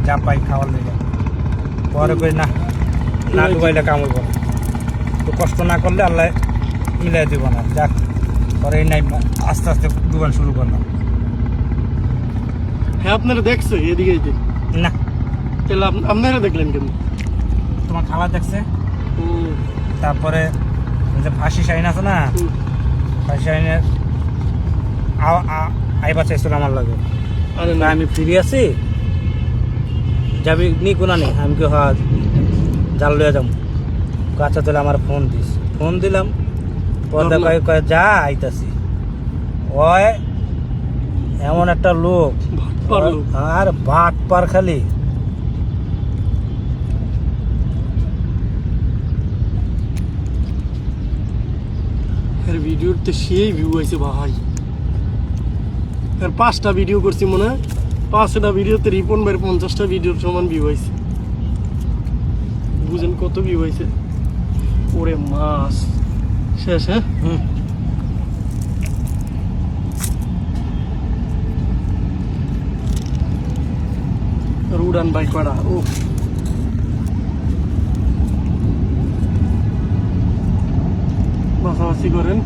যা পাই খাওয়ার লেগে পরে কই না না ডুবাইলে কাম হইব না, তো কষ্ট না করলে আল্লাহ মিলাই দিব না। যাক পরে এই নাই আস্তে আস্তে ডুবান শুরু করলাম। হ্যাঁ আপনারা দেখছো এদিকে না তাহলে আপনারা দেখলেন কেন? তোমার খালা দেখছে, তারপরে যে ফাঁসি শাইন আছে না, ফাঁসি শাইনের আইবা চাইছিল আমার লাগে, আমি ফিরে আছি যাবি নি কোনা নেই, আমি কি হ্যাঁ জাল লইয়া যাবো। আচ্ছা তাহলে আমার ফোন দিস, ফোন দিলাম পরে কয় যা আইতাছি। ওই এমন একটা লোক আর বাট পার খালি এর ভিডিওতে সেই ভিউ হয়েছে ভাই। এর 5টা ভিডিও করছি মনে হয়, 5টা ভিডিওতে রিপন ভাইয়ের 50টা ভিডিওর সমান ভিউ হয়েছে। বুঝেন কত ভিউ হয়েছে? ওরে মাস শেষ। হ্যাঁ আর উড়ান বাইক করা ও বাসাবাসি করেন,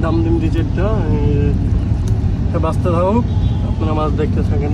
দাম দিম দিচ্ছে বাঁচতে থাকুক, আপনারা মাছ দেখতে থাকেন।